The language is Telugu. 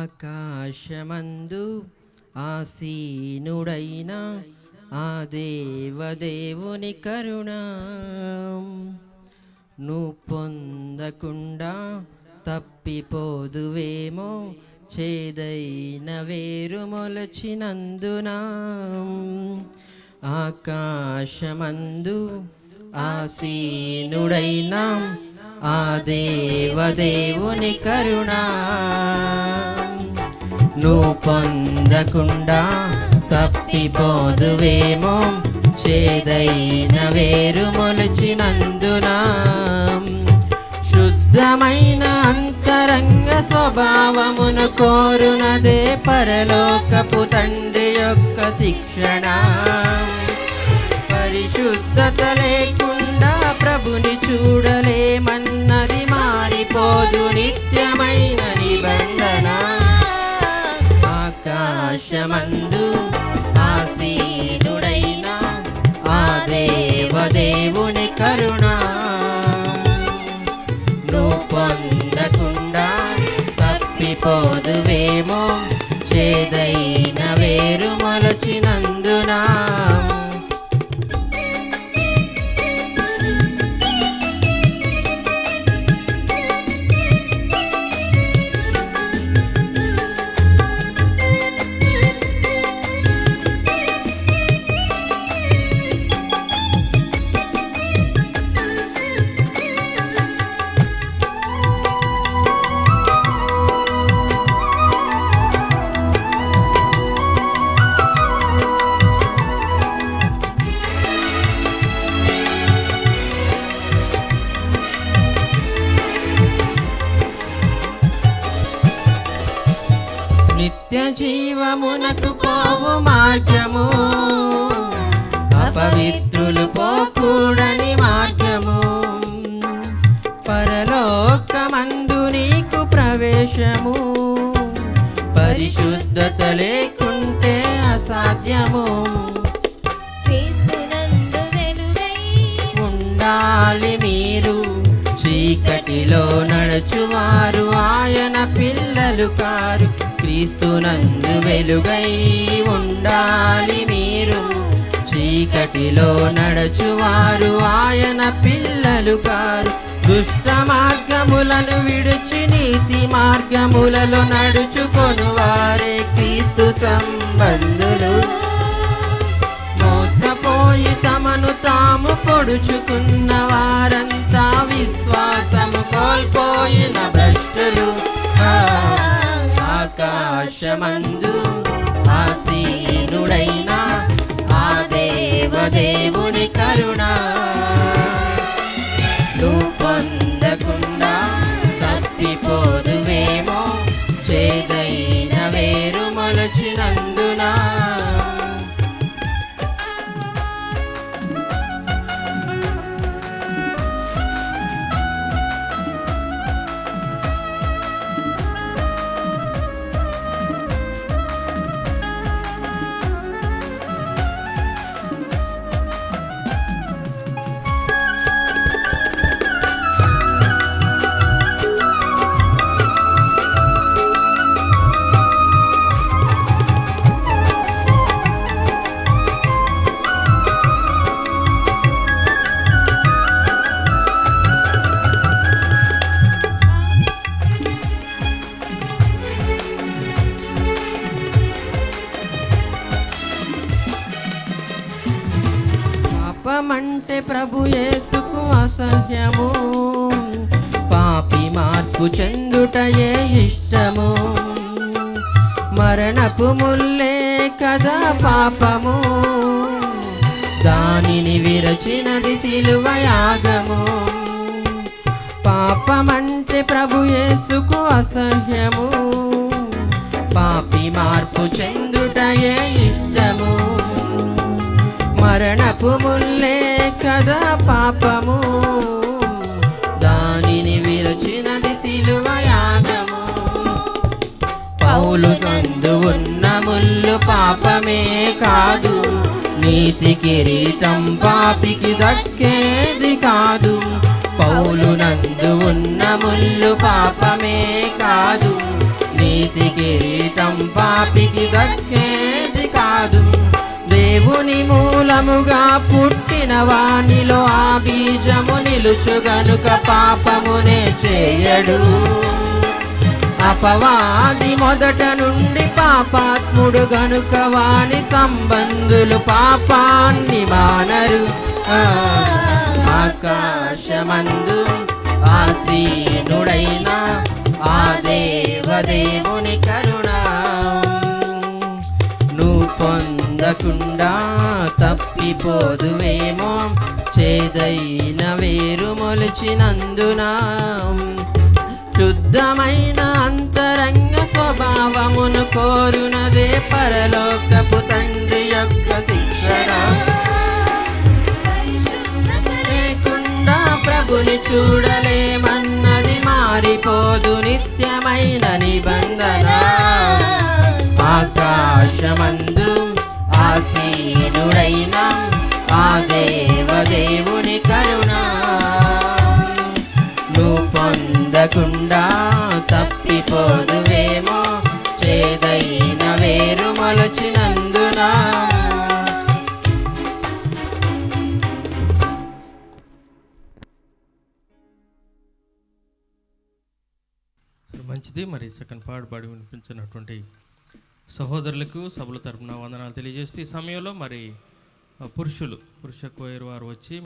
ఆకాశమందు ఆసీనుడైన ఆ దేవదేవుని కరుణ నువ్వు పొందకుండా తప్పిపోదువేమో, చేదైన వేరు మొలచినందున. ఆకాశమందు ఆసీనుడైన ఆ దేవదేవుని కరుణ నువ్వు పొందకుండా తప్పిపోదువేమో, చేదైన వేరు మొలచినందున. శుద్ధమైన అంతరంగ స్వభావమును కోరునదే పరలోకపు తండ్రి యొక్క శిక్షణ. పరిశుద్ధత లేకుండా ప్రభుని చూడలేమన్నది మారిపోదు నిత్యమైన నిబంధన. ఆకాశమందు ఆసీనుడైన ఆ దేవదేవుని కరుణ నువ్వు పొందకుండా తప్పిపోదువేమో, చేదైన వేరు మొలచినందున. నిత్య జీవమునకు పోవు మార్గము, అపవిత్రులు పోకూడని మార్గము. పరలోకమందు నీకు ప్రవేశము, పరిశుద్ధత లేకుంటే అసాధ్యము. క్రీస్తునందు వెలుగై ఉండాలి మీరు, చీకటిలో నడుచువారు ఆయన పిల్లలు కారు. క్రీస్తునందు వెలుగై ఉండాలి మీరు, చీకటిలో నడుచువారు ఆయన పిల్లలు కారు. దుష్ట మార్గములను విడిచి నీతి మార్గములలో నడుచుకొనువారే క్రీస్తు సంబంధులు. మోసపోయి తమను తాము పొడుచుకున్న వారంతా విశ్వాసము కోల్పోయిన భ్రష్టులు. ఆకాశమందు ఆసీనుడైన ఆ దేవదేవుని కరుణ నువ్వు పొందకుండా తప్పిపోదువేమో, చేదైన వేరు మొలచినందున. పాపమంటే ప్రభు యేసుకు అసహ్యము, పాపి మార్పు చెందుటయే ఇష్టము. మరణపు ముల్లే కదా పాపము, దానిని విరచినది సిలువ యాగము. పాపమంటే ప్రభు యేసుకు అసహ్యము, పాపి మార్పు చెందుటయే ఇష్టము. మరణపు ముల్లే కదా పాపము, దానిని విరచినది సిలువ యాగము. పౌలు నందు ఉన్న ముల్లు పాపమే కాదు, నీతి కిరీటం పాపికి దక్కేది కాదు. పౌలు నందు ఉన్న ముల్లు పాపమే కాదు, నీతి కిరీటం పాపికి దక్కేది కాదు. దేవుని మూలముగా పుట్టిన వానిలో ఆ బీజము నిలుచు గనుక పాపమునే చేయడు. అపవాది మొదట నుండి పాపాత్ముడు గనుక వాని సంబంధులు పాపాన్ని మానరు. ఆకాశమందు ఆసీనుడైన ఆ దేవదేవుని కరుణ నువ్వు పొందకుండా తప్పిపోదువేమో, చేదైన వేరు మొలిచినందున. శుద్ధమైన అంతరంగ స్వభావమును కోరునదే పరలోకపు తండ్రి యొక్క శిక్షణ. లేకుండా ప్రభుని చూడలేమన్నది మారిపోదు నిత్యమైన నిబంధన. ఆకాశమందు ఆసీనుడైన ఆ దేవదేవుని కరుణ నువ్వు పొందకుండా తప్పిపోదువేమో, చేదైన వేరు మొలచినందున. మంచిది. మరి సెకండ్ పాడి వినిపించినటువంటి సహోదరులకు సభల తరపున వందనాలు తెలియజేస్తూ ఈ సమయంలో మరి పురుష కోయర్ వారు వచ్చి